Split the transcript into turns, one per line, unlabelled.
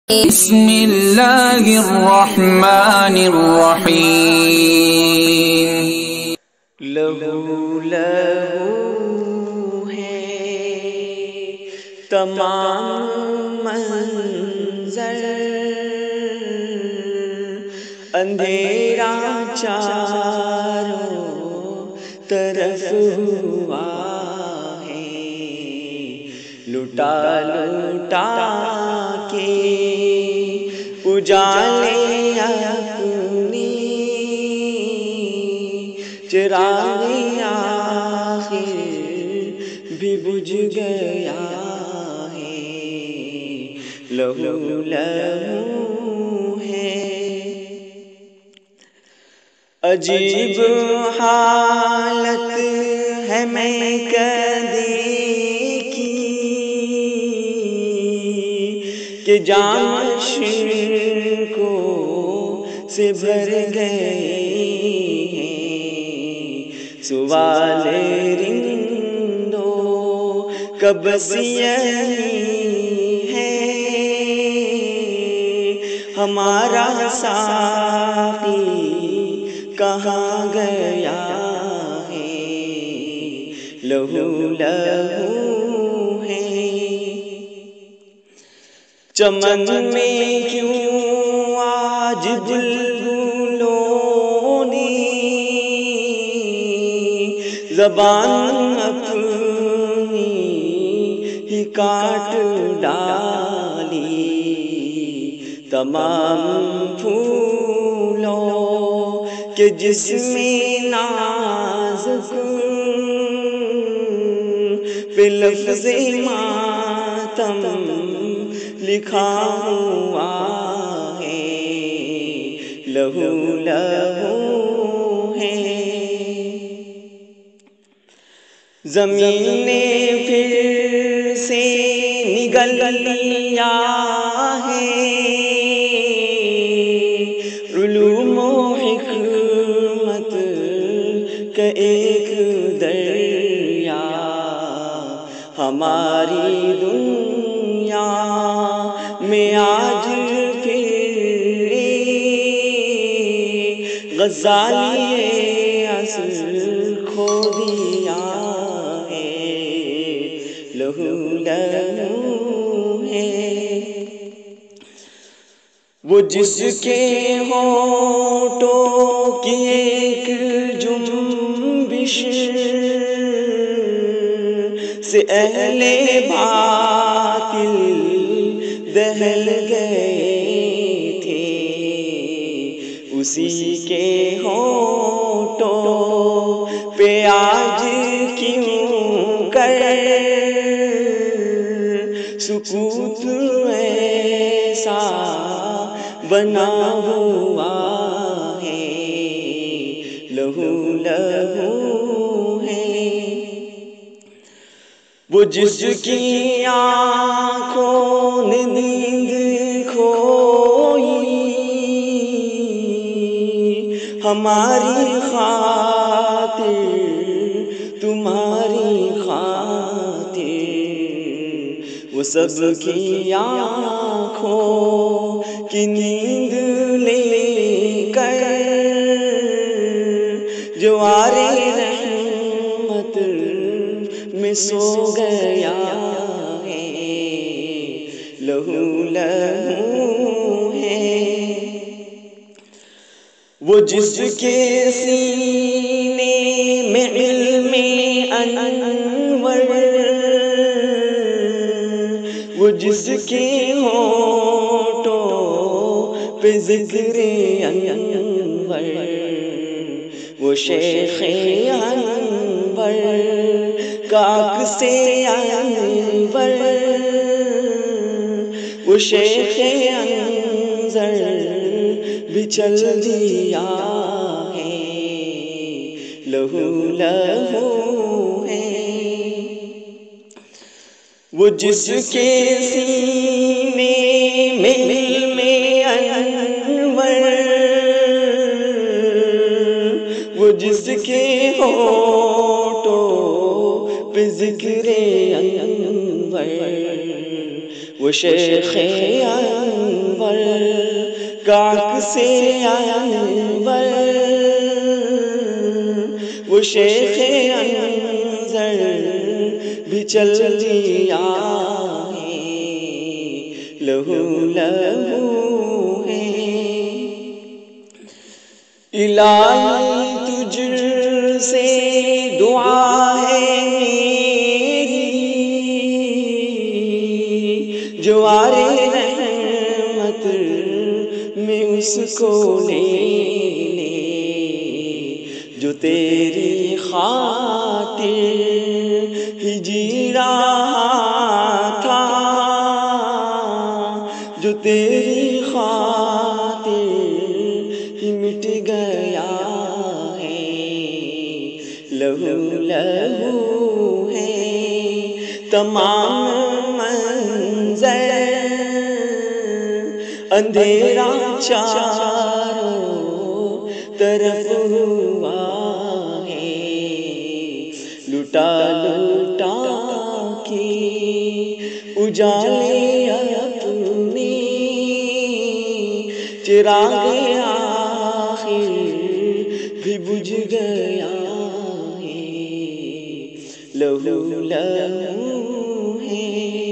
بسم اللہ الرحمن الرحیم
لہو ہے تمام منظر، اندھیرا چاروں طرف ہوا ہے، لٹا لٹا کے اجالے اپنی چراغ آخر بھی بجھ گیا ہے، لہو لہو ہے۔ عجیب حالت ہے میں کدی کی کہ جام عشقوں سے بھر گئے ہیں، سوال رندوں کب سے یہی ہے، ہمارا ساقی کہاں گیا ہے، لہو لہو ہے۔ چمن میں کیوں آج بلبلوں نے زبان اپنی ہی کاٹ ڈالی، تمام پھولوں کہ جس میں نازک پہ لفظ ماتم لکھا ہوا ہے، لہو لہو ہے۔ زمین نے پھر سے نگل لیا ہے علوم و حکمت کا ایک دریا، ہماری دنیا میں آج پھر غزالی عصر کھو دیا ہے، لہو لہو ہے۔ وہ جس کے ہونٹوں کی ایک جنبش سے اہل باطل دہل گئے تھے، اسی کے ہونٹوں پہ آج کیوں کر سکوت ایسا بنا ہوا ہے، لہو لہو ہے۔ وہ جس کی آنکھوں نے نیند کھوئی ہماری خاطر تمہاری خاطر، وہ سب کی آنکھوں کی نیند لے کر جوارِ رحمت میں سو گیا ہے، لہو لہو ہے۔ وہ جس کے سینے میں علم انور، وہ جس کے ہونٹوں پہ ذکر انور، وہ شیخ انور کاک سے انور، وہ شیخ انظر بھی چل دیا ہے، لہو لہو ہے۔ وہ جس کے سینے میں علم انور، وہ جس کے ہونٹوں پہ ذکر انور، وہ شیخ انور کاک سے انور وہ شیخ انظر بھی چل دیا ہے، لہو لہو ہے۔ الہی تجھ سے دعا ہے میری، جوار رحمت میں اس کو لے لے، جو تیری خاطر ہی جی رہا تھا، جو تیری خاطر ہی مٹ گیا ہے، لہو لہو ہے۔ تمام منظر اندھیرا چاروں طرف ہوا ہے، لٹا لٹا کے اجالے اپنے، چراغ آخر بھی بجھ گیا ہے، لہو لہو ہے۔